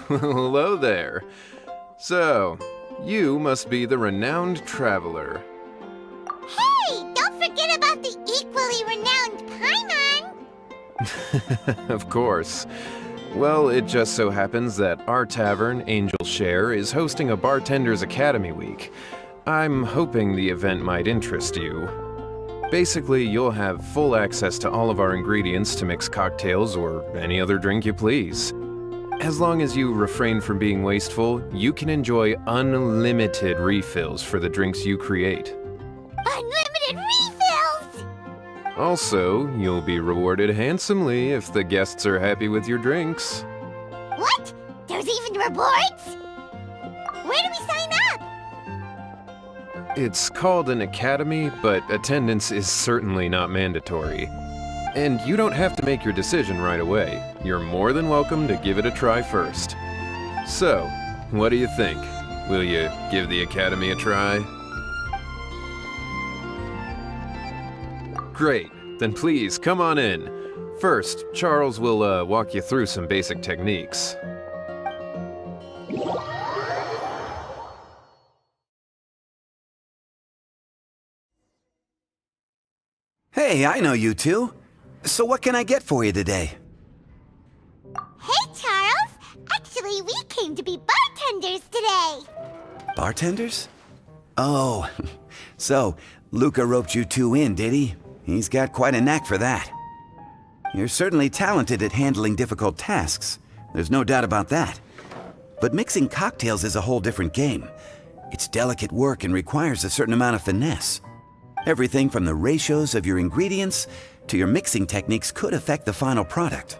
Hello there. So, you must be the renowned traveler. Hey, don't forget about the equally renowned Paimon! Of course. Well, it just so happens that our tavern, Angel Share, is hosting a Bartender's Academy Week. I'm hoping the event might interest you. Basically, you'll have full access to all of our ingredients to mix cocktails or any other drink you please. As long as you refrain from being wasteful, you can enjoy unlimited refills for the drinks you create. Unlimited refills! Also, you'll be rewarded handsomely if the guests are happy with your drinks. What? There's even rewards? Where do we sign up? It's called an academy, but attendance is certainly not mandatory. And you don't have to make your decision right away. You're more than welcome to give it a try first. So, what do you think? Will you give the academy a try? Great, then please come on in. First, Charles will walk you through some basic techniques. Hey, I know you two. So what can I get for you today? Hey, Charles! Actually, we came to be bartenders today! Bartenders? Oh, so Luca roped you two in, did he? He's got quite a knack for that. You're certainly talented at handling difficult tasks. There's no doubt about that. But mixing cocktails is a whole different game. It's delicate work and requires a certain amount of finesse. Everything from the ratios of your ingredients to your mixing techniques could affect the final product.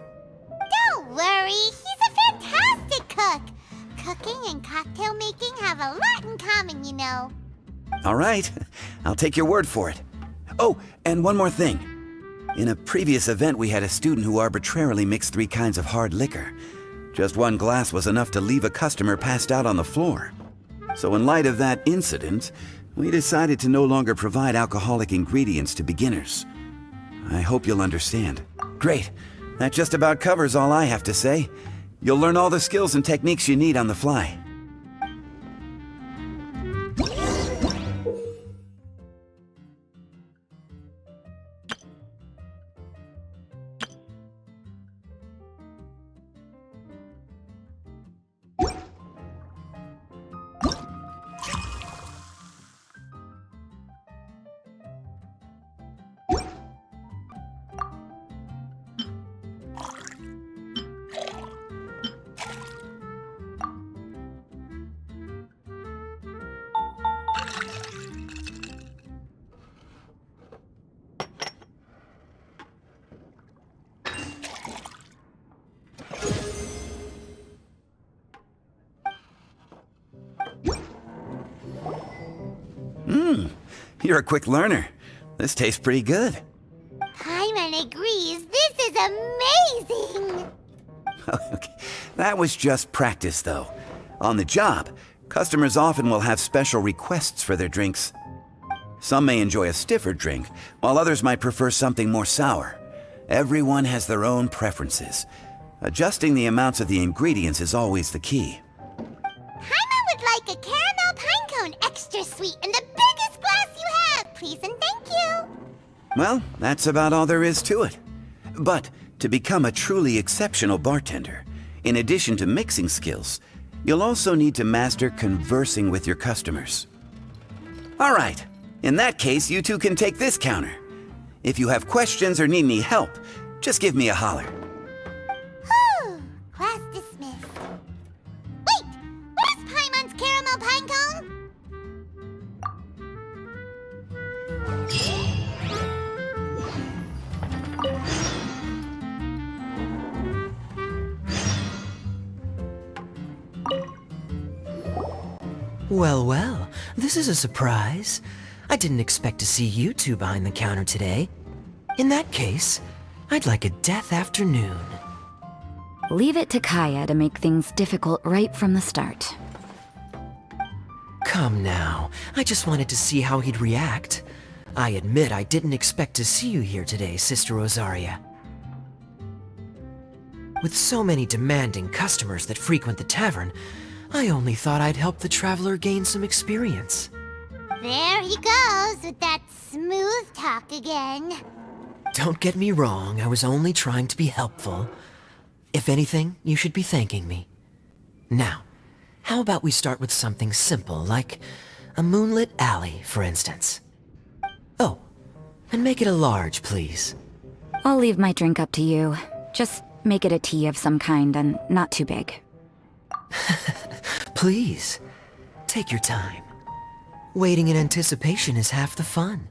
Don't worry, he's a fantastic cook! Cooking and cocktail making have a lot in common, you know. All right, I'll take your word for it. Oh, and one more thing. In a previous event, we had a student who arbitrarily mixed 3 kinds of hard liquor. Just 1 glass was enough to leave a customer passed out on the floor. So in light of that incident, we decided to no longer provide alcoholic ingredients to beginners. I hope you'll understand. Great. That just about covers all I have to say. You'll learn all the skills and techniques you need on the fly. You're a quick learner. This tastes pretty good. Paimon agrees this is amazing! Okay. That was just practice, though. On the job, customers often will have special requests for their drinks. Some may enjoy a stiffer drink, while others might prefer something more sour. Everyone has their own preferences. Adjusting the amounts of the ingredients is always the key. Paimon would like a caramel pine cone extra sweet in the biggest glass you have, please and thank you! Well, that's about all there is to it. But to become a truly exceptional bartender, in addition to mixing skills, you'll also need to master conversing with your customers. All right, in that case, you two can take this counter. If you have questions or need any help, just give me a holler. Whew, class dismissed. Wait, where's Paimon's caramel pine cone? Well, well, this is a surprise. I didn't expect to see you two behind the counter today. In that case, I'd like a death afternoon. Leave it to Kaya to make things difficult right from the start. Come now, I just wanted to see how he'd react. I admit I didn't expect to see you here today, Sister Rosaria. With so many demanding customers that frequent the tavern, I only thought I'd help the traveler gain some experience. There he goes with that smooth talk again. Don't get me wrong, I was only trying to be helpful. If anything, you should be thanking me. Now, how about we start with something simple, like a moonlit alley, for instance? Oh, and make it a large, please. I'll leave my drink up to you. Just make it a tea of some kind and not too big. Please, take your time. Waiting in anticipation is half the fun.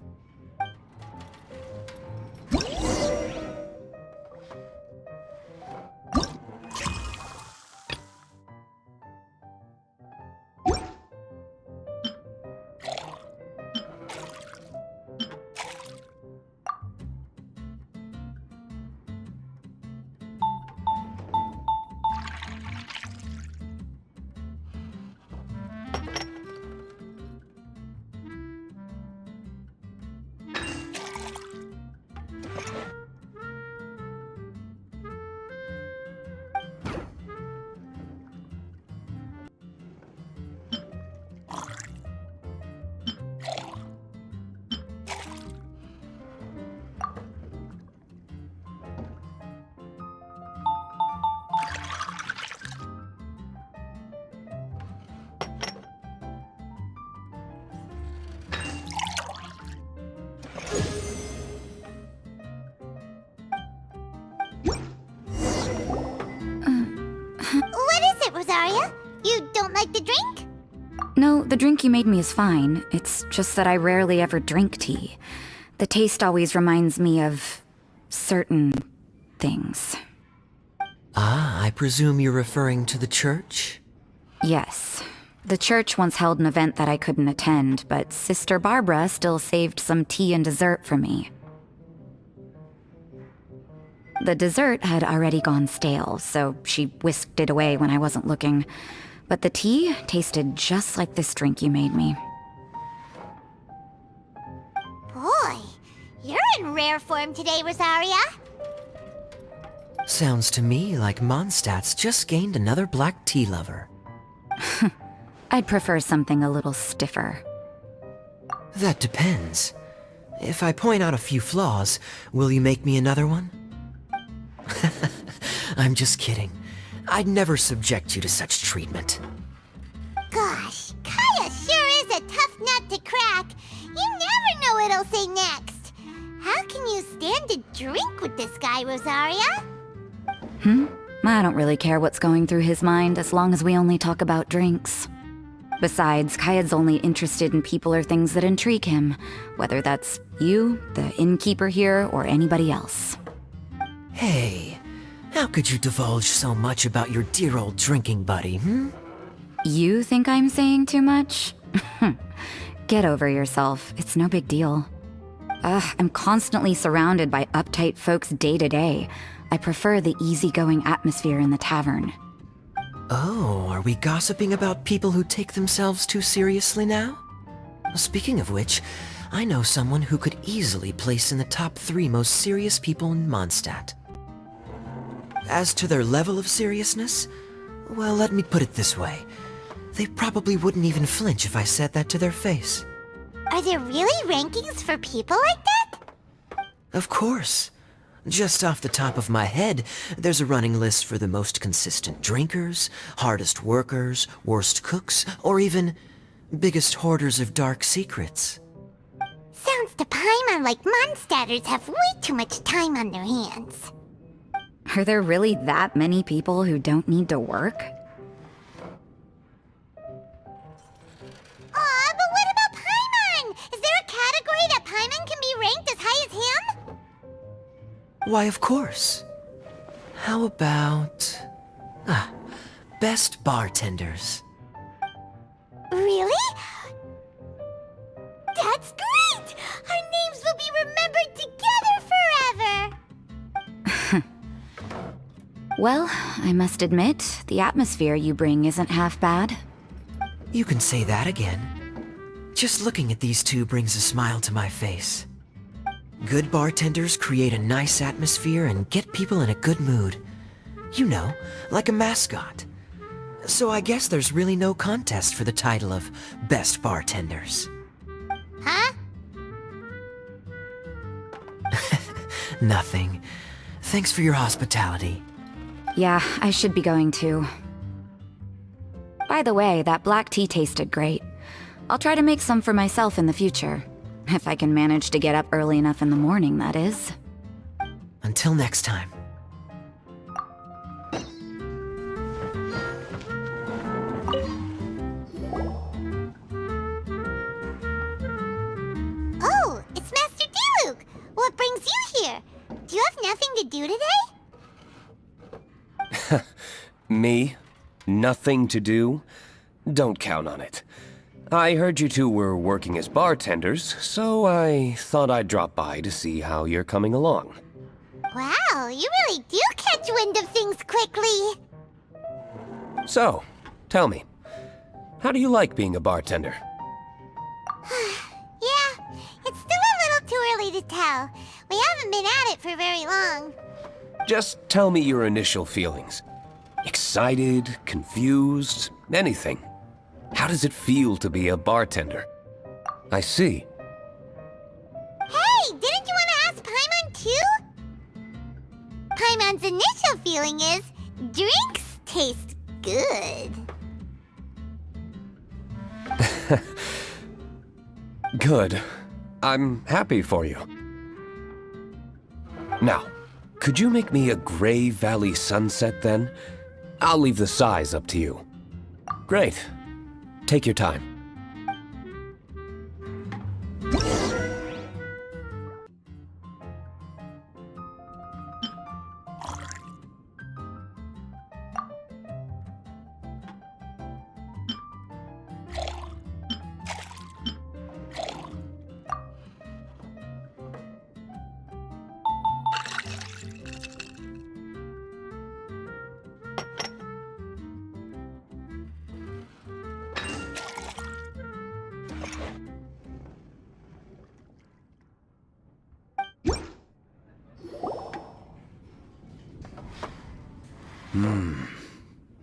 What is it, Rosaria? You don't like the drink? No, the drink you made me is fine. It's just that I rarely ever drink tea. The taste always reminds me of certain things. Ah, I presume you're referring to the church? Yes. The church once held an event that I couldn't attend, but Sister Barbara still saved some tea and dessert for me. The dessert had already gone stale, so she whisked it away when I wasn't looking. But the tea tasted just like this drink you made me. Boy, you're in rare form today, Rosaria. Sounds to me like Mondstadt's just gained another black tea lover. I'd prefer something a little stiffer. That depends. If I point out a few flaws, will you make me another one? I'm just kidding. I'd never subject you to such treatment. Gosh, Kaya sure is a tough nut to crack. You never know what he'll say next. How can you stand to drink with this guy, Rosaria? I don't really care what's going through his mind as long as we only talk about drinks. Besides, Kayad's only interested in people or things that intrigue him, whether that's you, the innkeeper here, or anybody else. Hey, how could you divulge so much about your dear old drinking buddy, You think I'm saying too much? Get over yourself. It's no big deal. I'm constantly surrounded by uptight folks day to day. I prefer the easygoing atmosphere in the tavern. Oh, are we gossiping about people who take themselves too seriously now? Speaking of which, I know someone who could easily place in the top 3 most serious people in Mondstadt. As to their level of seriousness, well, let me put it this way. They probably wouldn't even flinch if I said that to their face. Are there really rankings for people like that? Of course. Just off the top of my head, there's a running list for the most consistent drinkers, hardest workers, worst cooks, or even biggest hoarders of dark secrets. Sounds to Paimon like Mondstadters have way too much time on their hands. Are there really that many people who don't need to work? Aw, but what about Paimon? Is there a category that Paimon can be ranked as high as him? Why, of course. How about... best bartenders. Really? That's great! Our names will be remembered together forever! Well, I must admit, the atmosphere you bring isn't half bad. You can say that again. Just looking at these two brings a smile to my face. Good bartenders create a nice atmosphere and get people in a good mood. You know, like a mascot. So I guess there's really no contest for the title of Best Bartenders. Huh? Nothing. Thanks for your hospitality. Yeah, I should be going too. By the way, that black tea tasted great. I'll try to make some for myself in the future. If I can manage to get up early enough in the morning, that is. Until next time. Oh, it's Master Diluc! What brings you here? Do you have nothing to do today? Me? Nothing to do? Don't count on it. I heard you two were working as bartenders, so I thought I'd drop by to see how you're coming along. Wow, you really do catch wind of things quickly. So, tell me, how do you like being a bartender? Yeah, it's still a little too early to tell. We haven't been at it for very long. Just tell me your initial feelings. Excited, confused, anything. How does it feel to be a bartender? I see. Hey, didn't you want to ask Paimon too? Paimon's initial feeling is, drinks taste good. Good. I'm happy for you. Now, could you make me a Gray Valley sunset then? I'll leave the size up to you. Great. Take your time.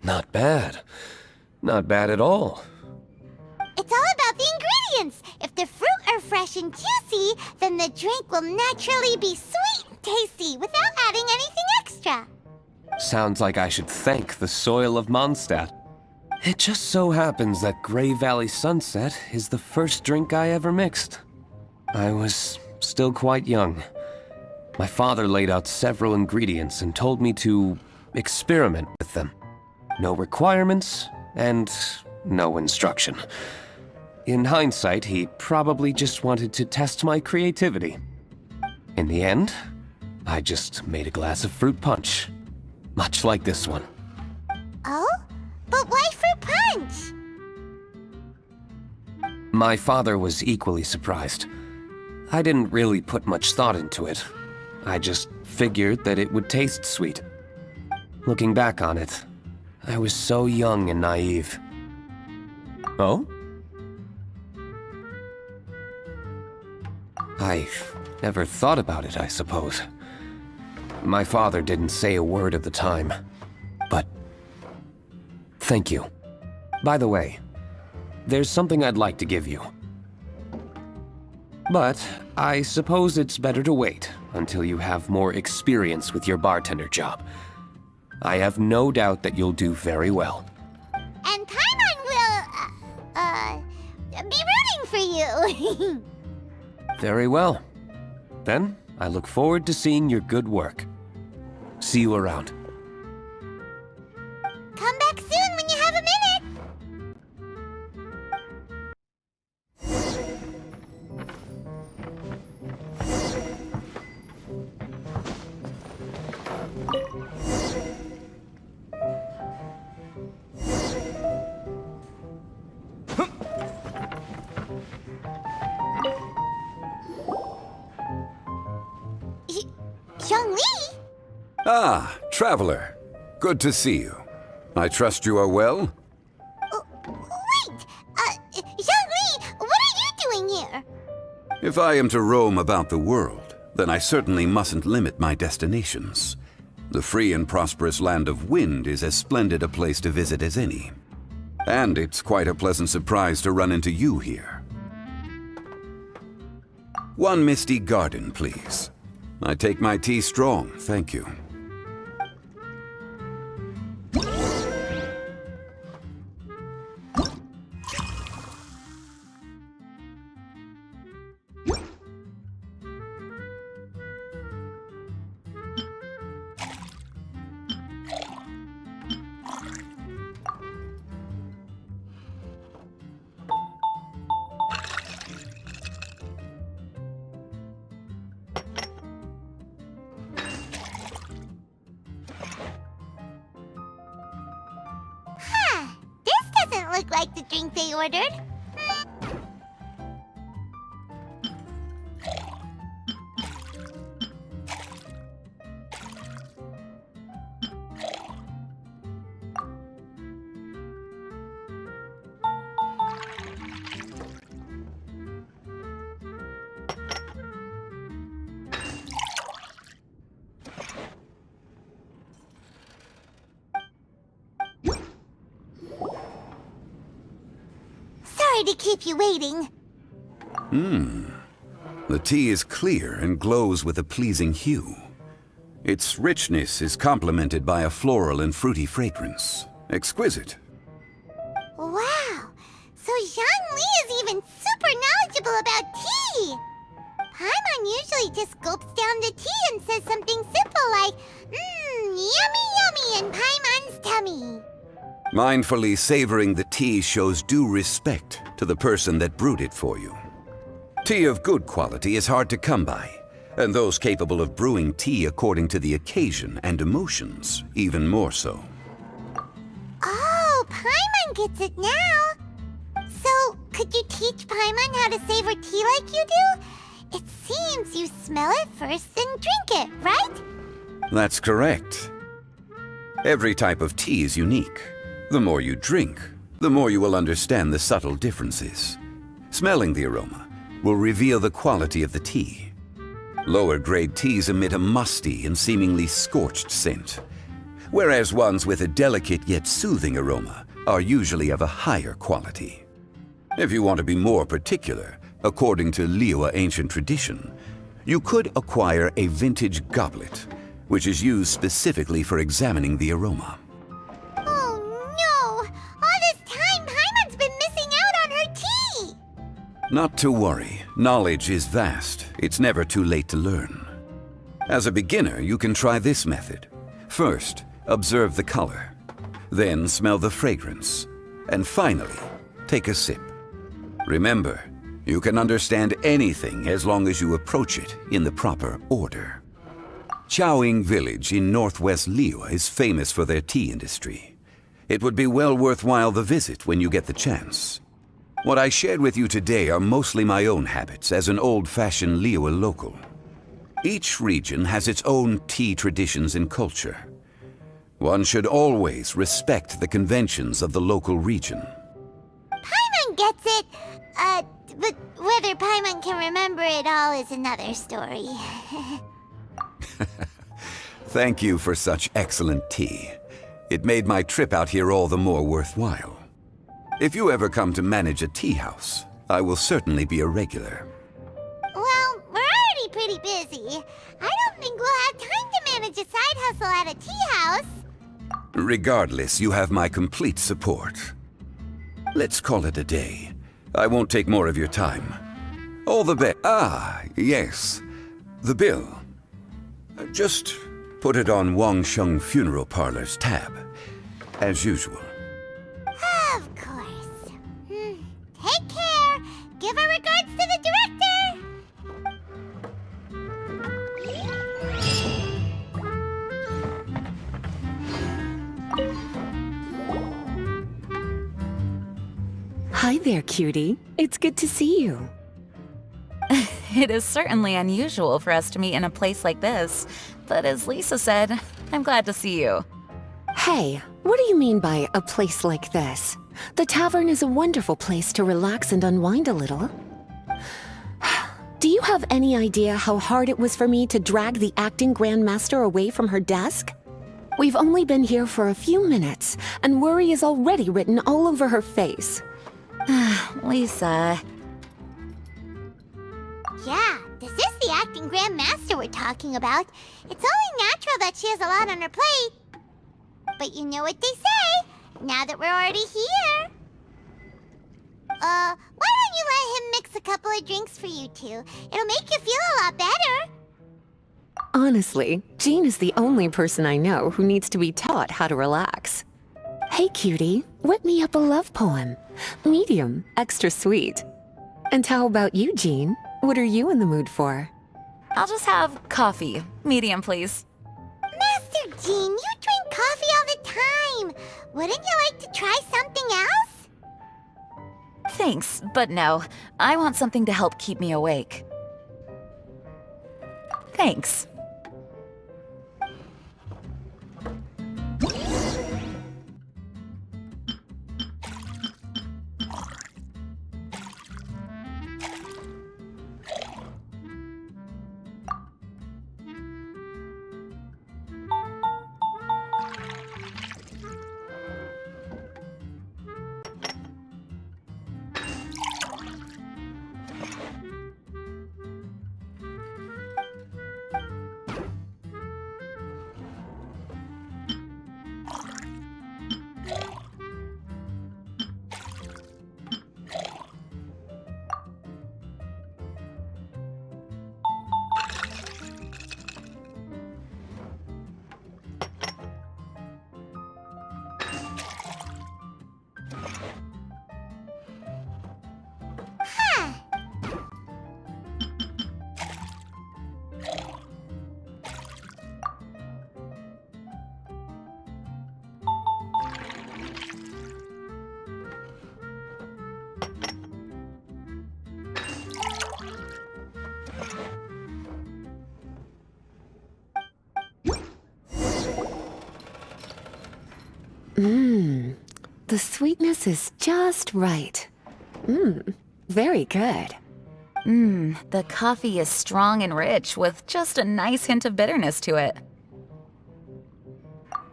Not bad. Not bad at all. It's all about the ingredients. If the fruit are fresh and juicy, then the drink will naturally be sweet and tasty without adding anything extra. Sounds like I should thank the soil of Mondstadt. It just so happens that Gray Valley Sunset is the first drink I ever mixed. I was still quite young. My father laid out several ingredients and told me to experiment with them. No requirements, and no instruction. In hindsight, he probably just wanted to test my creativity. In the end, I just made a glass of fruit punch. Much like this one. Oh? But why fruit punch? My father was equally surprised. I didn't really put much thought into it. I just figured that it would taste sweet. Looking back on it, I was so young and naive. Oh? I never thought about it, I suppose. My father didn't say a word at the time, but thank you. By the way, there's something I'd like to give you. But I suppose it's better to wait until you have more experience with your bartender job. I have no doubt that you'll do very well. And Paimon will, be rooting for you. Very well. Then, I look forward to seeing your good work. See you around. Come back soon when you have a minute. Zhongli? Ah, traveler. Good to see you. I trust you are well? Wait! Zhongli, what are you doing here? If I am to roam about the world, then I certainly mustn't limit my destinations. The free and prosperous land of Wind is as splendid a place to visit as any. And it's quite a pleasant surprise to run into you here. One misty garden, please. I take my tea strong, thank you. Look like the drink they ordered. Sorry to keep you waiting. The tea is clear and glows with a pleasing hue. Its richness is complemented by a floral and fruity fragrance. Exquisite. Wow, so Zhang is even super knowledgeable about tea. Paimon usually just gulps down the tea and says something simple like, yummy yummy in Paimon's tummy. Mindfully savoring the tea shows due respect to the person that brewed it for you. Tea of good quality is hard to come by, and those capable of brewing tea according to the occasion and emotions, even more so. Oh, Paimon gets it now. So, could you teach Paimon how to savor tea like you do? It seems you smell it first then drink it, right? That's correct. Every type of tea is unique. The more you drink, the more you will understand the subtle differences. Smelling the aroma will reveal the quality of the tea. Lower grade teas emit a musty and seemingly scorched scent, whereas ones with a delicate yet soothing aroma are usually of a higher quality. If you want to be more particular, according to Liyue ancient tradition, you could acquire a vintage goblet, which is used specifically for examining the aroma. Not to worry, knowledge is vast. It's never too late to learn. As a beginner, you can try this method. First, observe the color. Then smell the fragrance. And finally, take a sip. Remember, you can understand anything as long as you approach it in the proper order. Chaoying Village in northwest Liyue is famous for their tea industry. It would be well worthwhile the visit when you get the chance. What I shared with you today are mostly my own habits as an old-fashioned Liyue local. Each region has its own tea traditions and culture. One should always respect the conventions of the local region. Paimon gets it, but whether Paimon can remember it all is another story. Thank you for such excellent tea. It made my trip out here all the more worthwhile. If you ever come to manage a tea house, I will certainly be a regular. Well, we're already pretty busy. I don't think we'll have time to manage a side hustle at a tea house. Regardless, you have my complete support. Let's call it a day. I won't take more of your time. All the best. Ah, yes. The bill. Just put it on Wangsheng Funeral Parlor's tab, as usual. Of course. Take care. Give our regards to the director. Hi there, cutie. It's good to see you. It is certainly unusual for us to meet in a place like this, but as Lisa said, I'm glad to see you. Hey, what do you mean by a place like this? The tavern is a wonderful place to relax and unwind a little. Do you have any idea how hard it was for me to drag the acting grandmaster away from her desk? We've only been here for a few minutes, and worry is already written all over her face. Lisa. Yeah, this is the acting grandmaster we're talking about. It's only natural that she has a lot on her plate. But you know what they say, now that we're already here. Why don't you let him mix a couple of drinks for you two? It'll make you feel a lot better. Honestly, Jean is the only person I know who needs to be taught how to relax. Hey, cutie, whip me up a love poem. Medium, extra sweet. And how about you, Jean? What are you in the mood for? I'll just have coffee. Medium, please. Master Jean, you drink coffee all the time. Wouldn't you like to try something else? Thanks, but no. I want something to help keep me awake. Thanks. The sweetness is just right. Very good. The coffee is strong and rich with just a nice hint of bitterness to it.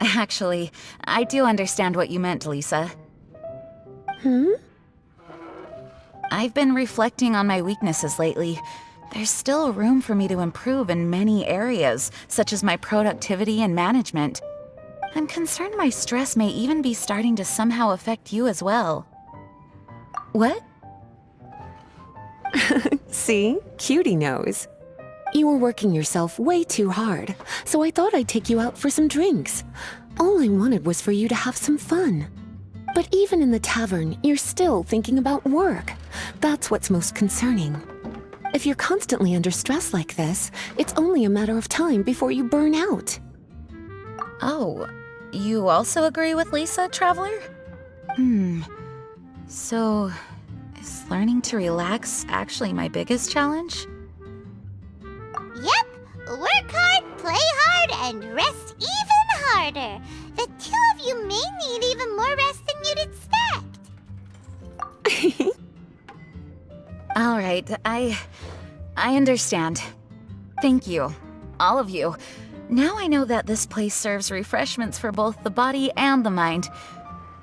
Actually, I do understand what you meant, Lisa. I've been reflecting on my weaknesses lately. There's still room for me to improve in many areas, such as my productivity and management. I'm concerned my stress may even be starting to somehow affect you as well. What? See? Cutie knows. You were working yourself way too hard, so I thought I'd take you out for some drinks. All I wanted was for you to have some fun. But even in the tavern, you're still thinking about work. That's what's most concerning. If you're constantly under stress like this, it's only a matter of time before you burn out. Oh, you also agree with Lisa, Traveler? So, is learning to relax actually my biggest challenge? Yep, work hard, play hard, and rest even harder. The two of you may need even more rest than you'd expect. All right, I understand. Thank you, all of you. Now I know that this place serves refreshments for both the body and the mind.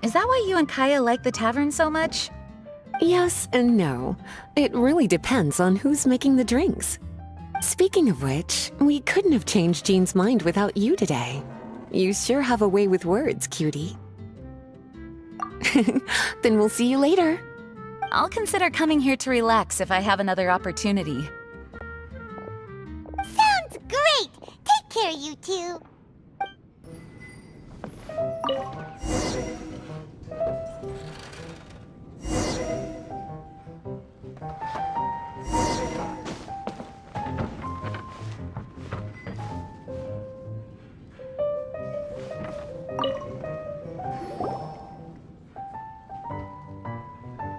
Is that why you and Kaya like the tavern so much? Yes and no. It really depends on who's making the drinks. Speaking of which, we couldn't have changed Jean's mind without you today. You sure have a way with words, cutie. Then we'll see you later. I'll consider coming here to relax if I have another opportunity. Sounds great! Take care, you two.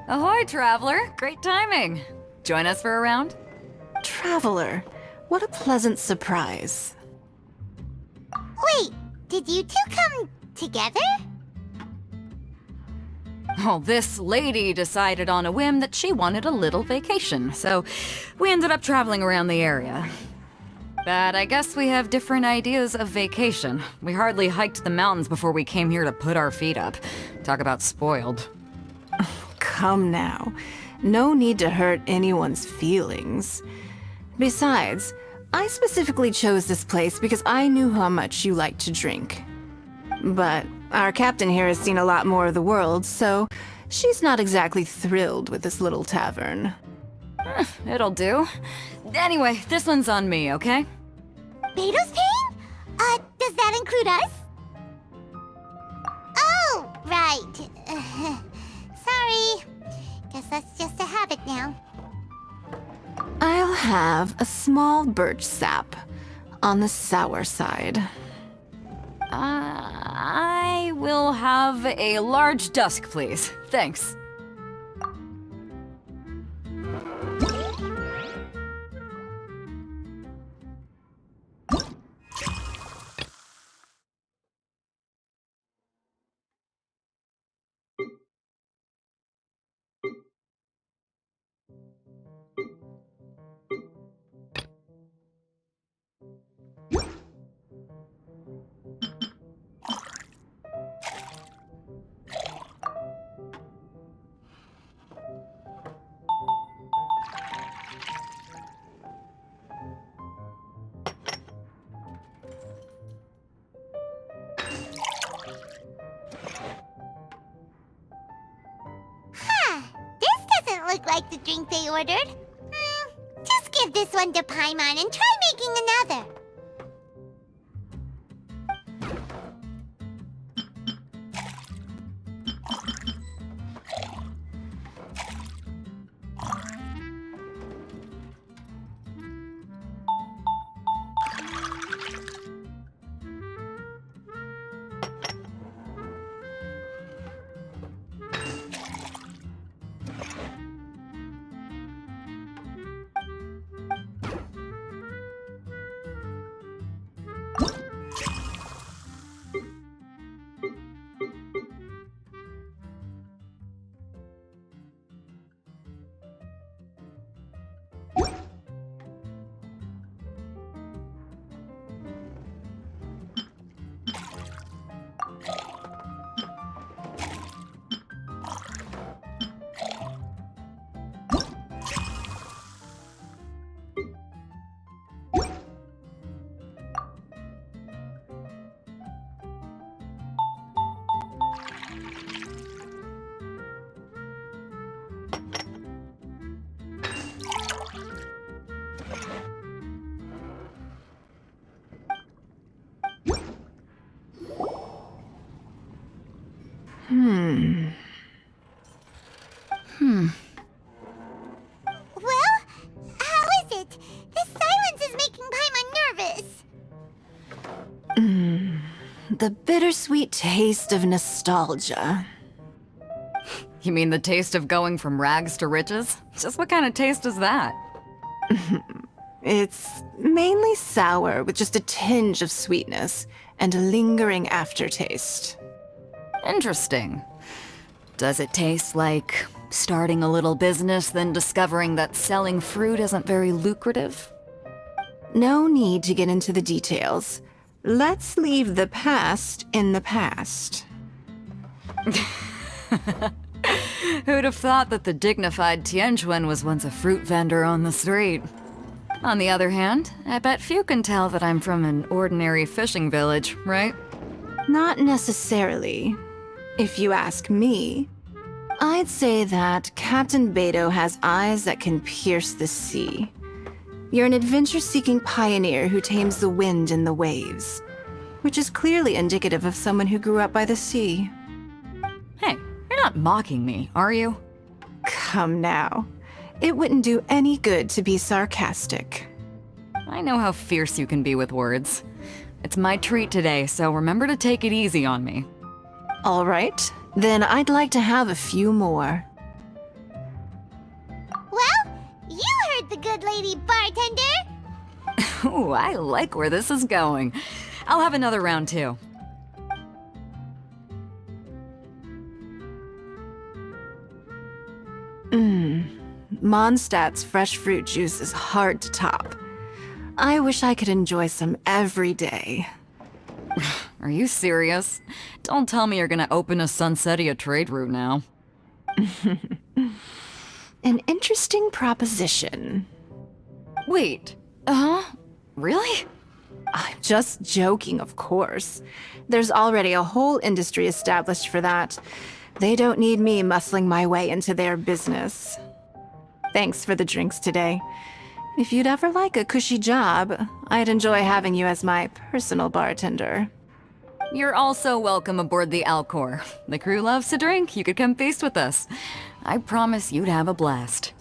Ahoy, Traveler! Great timing! Join us for a round? Traveler, what a pleasant surprise. Wait, did you two come together? Well, this lady decided on a whim that she wanted a little vacation, so we ended up traveling around the area. But I guess we have different ideas of vacation. We hardly hiked the mountains before we came here to put our feet up. Talk about spoiled. Come now. No need to hurt anyone's feelings. Besides, I specifically chose this place because I knew how much you like to drink. But our captain here has seen a lot more of the world, so she's not exactly thrilled with this little tavern. It'll do. Anyway, this one's on me, okay? Beto's paying? Does that include us? Oh, right. Sorry. Guess that's just a habit now. I'll have a small birch sap on the sour side. I will have a large dusk, please. Thanks. Look like the drink they ordered. Just give this one to Paimon and try making another. Well, how is it? This silence is making Paimon nervous. The bittersweet taste of nostalgia. You mean the taste of going from rags to riches? Just what kind of taste is that? It's mainly sour with just a tinge of sweetness and a lingering aftertaste. Interesting. Does it taste like starting a little business, then discovering that selling fruit isn't very lucrative? No need to get into the details. Let's leave the past in the past. Who'd have thought that the dignified Tianquan was once a fruit vendor on the street? On the other hand, I bet few can tell that I'm from an ordinary fishing village, right? Not necessarily. If you ask me, I'd say that Captain Beto has eyes that can pierce the sea. You're an adventure-seeking pioneer who tames the wind and the waves, which is clearly indicative of someone who grew up by the sea. Hey, you're not mocking me, are you? Come now. It wouldn't do any good to be sarcastic. I know how fierce you can be with words. It's my treat today, so remember to take it easy on me. All right, then I'd like to have a few more. Well, you heard the good lady bartender. Ooh, I like where this is going. I'll have another round too. Mondstadt's fresh fruit juice is hard to top. I wish I could enjoy some every day. Are you serious? Don't tell me you're gonna open a Sunsetia trade route now. An interesting proposition. Wait, really? I'm just joking, of course. There's already a whole industry established for that. They don't need me muscling my way into their business. Thanks for the drinks today. If you'd ever like a cushy job, I'd enjoy having you as my personal bartender. You're also welcome aboard the Alcor. The crew loves to drink. You could come feast with us. I promise you'd have a blast.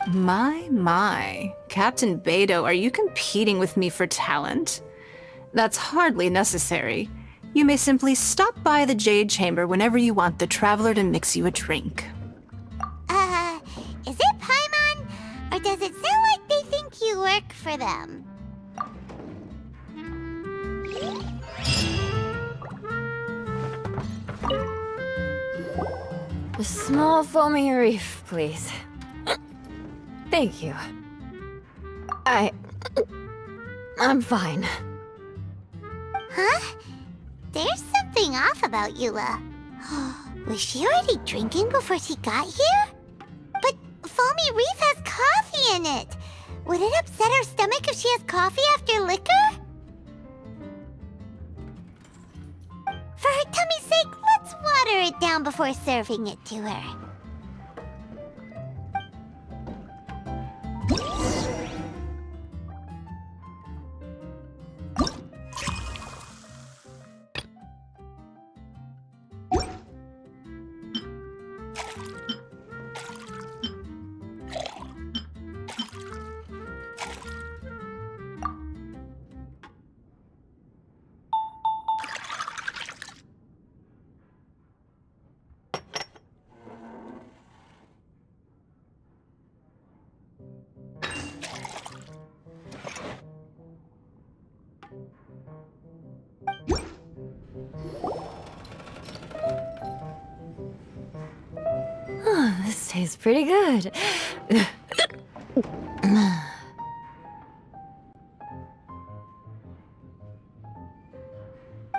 My. Captain Beidou, are you competing with me for talent? That's hardly necessary. You may simply stop by the Jade Chamber whenever you want the Traveler to mix you a drink. Is it Paimon? Or does it sound like they think you work for them? A small foamy reef, please. Thank you. I'm fine. Huh? There's something off about Eula. Was she already drinking before she got here? But foamy reef has coffee in it. Would it upset her stomach if she has coffee after liquor? For her tummy's sake, let's water it down before serving it to her. This tastes pretty good.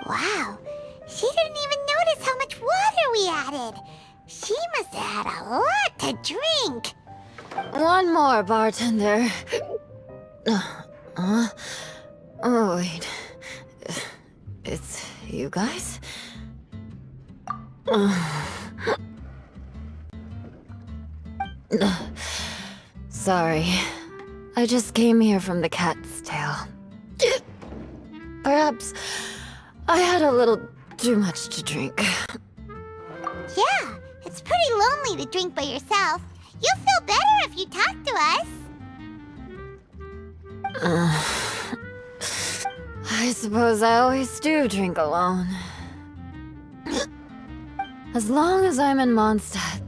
Wow, she didn't even notice how much water we added. She must have had a lot to drink. One more, bartender. Oh, wait. It's you guys? Sorry. I just came here from the Cat's Tail. Perhaps I had a little too much to drink. Yeah, it's pretty lonely to drink by yourself. You'll feel better if you talk to us. I suppose I always do drink alone. As long as I'm in Mondstadt,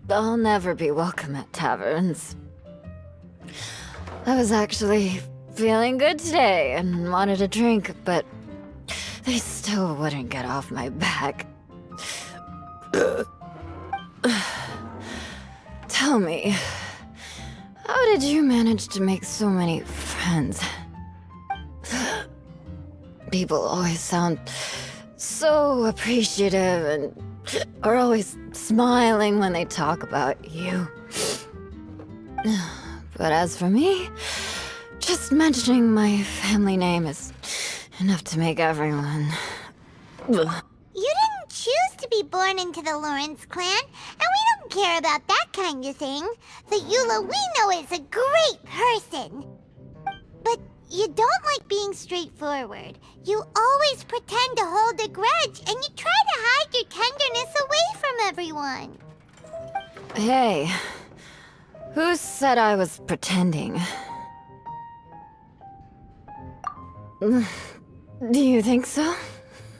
I'll never be welcome at taverns. I was actually feeling good today and wanted a drink, but they still wouldn't get off my back. Tell me, how did you manage to make so many friends? People always sound so appreciative and are always smiling when they talk about you. But as for me, just mentioning my family name is enough to make everyone... You didn't choose to be born into the Lawrence clan, and we don't care about that kind of thing. The Eula we know is a great person. But you don't like being straightforward. You always pretend to hold a grudge, and you try to hide your tenderness away from everyone. Hey, who said I was pretending? Do you think so?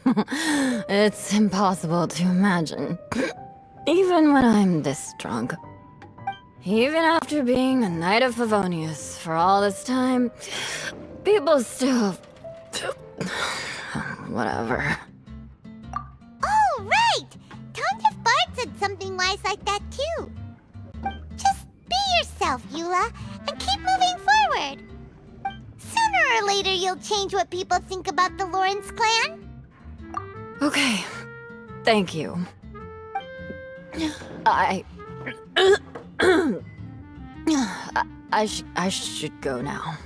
It's impossible to imagine. Even when I'm this drunk. Even after being a Knight of Favonius for all this time, people still... Whatever. Oh, right! Tontif Bard said something wise like that too. Just be yourself, Eula, and keep moving forward. Sooner later you'll change what people think about the Lawrence clan? Okay. Thank you. I should go now.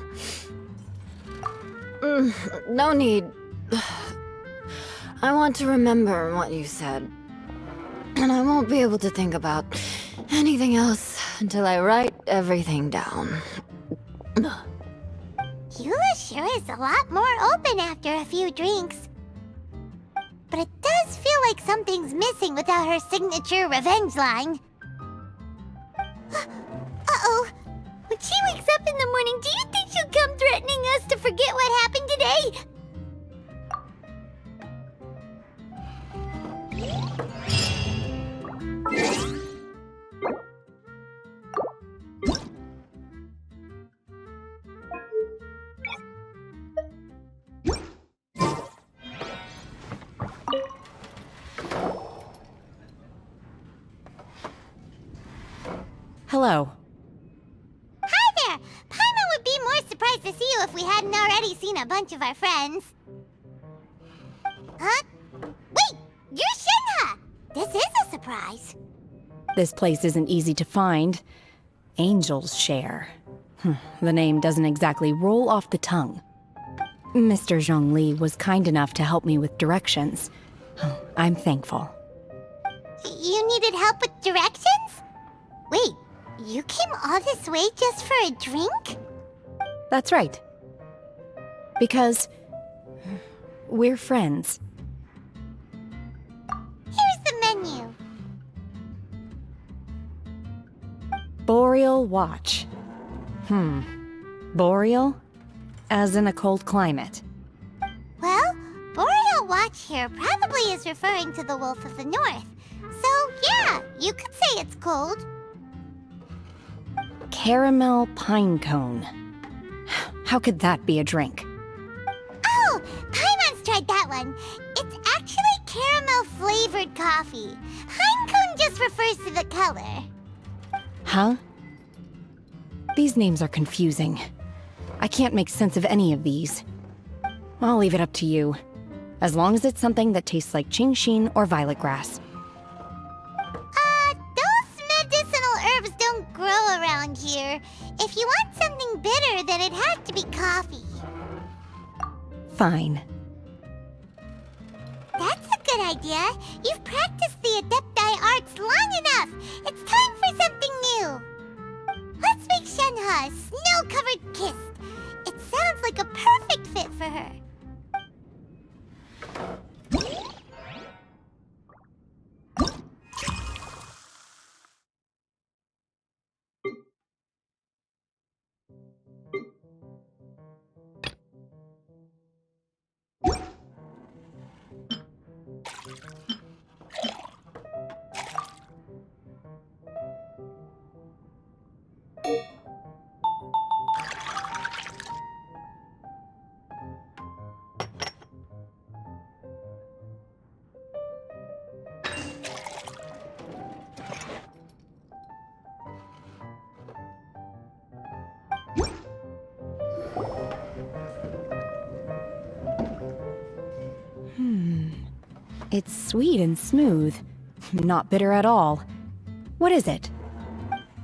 No need. I want to remember what you said. And I won't be able to think about anything else until I write everything down. Eula sure is a lot more open after a few drinks. But it does feel like something's missing without her signature revenge line. Uh-oh. When she wakes up in the morning, do you think she'll come threatening us to forget what happened today? Hello. Hi there! Paimon would be more surprised to see you if we hadn't already seen a bunch of our friends. Huh? Wait! You're Shinha! This is a surprise. This place isn't easy to find. Angel's Share. The name doesn't exactly roll off the tongue. Mr. Zhongli was kind enough to help me with directions. I'm thankful. You needed help with directions? Wait, you came all this way just for a drink? That's right. Because we're friends. Here's the menu. Boreal Watch. Boreal? As in a cold climate. Well, Boreal Watch here probably is referring to the Wolf of the North. So, yeah, you could say it's cold. Caramel pine cone. How could that be a drink? Oh, Paimon's tried that one. It's actually caramel-flavored coffee. Pine cone just refers to the color. Huh? These names are confusing. I can't make sense of any of these. I'll leave it up to you. As long as it's something that tastes like Qingxin or violet grass. Those medicinal herbs don't grow around here. If you want something bitter, then it has to be coffee. Fine. That's a good idea. You've practiced the Adepti arts long enough. It's time for something new. Let's make Shenhe a snow-covered kiss. It sounds like a perfect fit for her. It's sweet and smooth. Not bitter at all. What is it?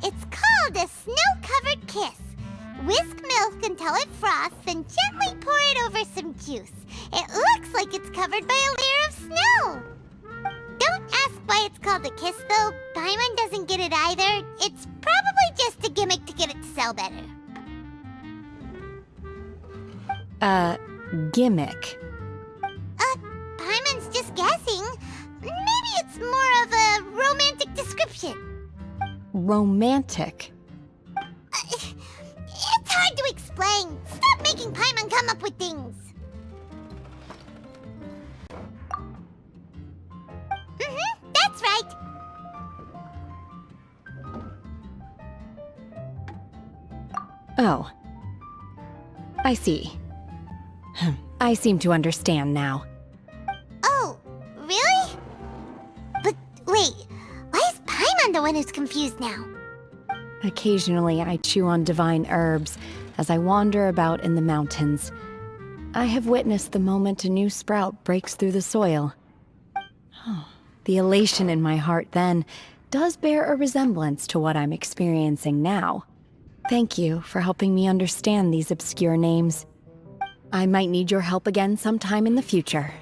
It's called a snow-covered kiss. Whisk milk until it froths, then gently pour it over some juice. It looks like it's covered by a layer of snow. Don't ask why it's called a kiss, though. Paimon doesn't get it either. It's probably just a gimmick to get it to sell better. Gimmick. Paimon's just guessing. Maybe it's more of a romantic description. Romantic. It's hard to explain. Stop making Paimon come up with things. That's right. Oh. I see. I seem to understand now. Oh, really? But wait, why is Paimon the one who's confused now? Occasionally I chew on divine herbs as I wander about in the mountains, I have witnessed the moment a new sprout breaks through the soil. The elation in my heart then does bear a resemblance to what I'm experiencing now. Thank you for helping me understand these obscure names. I might need your help again sometime in the future.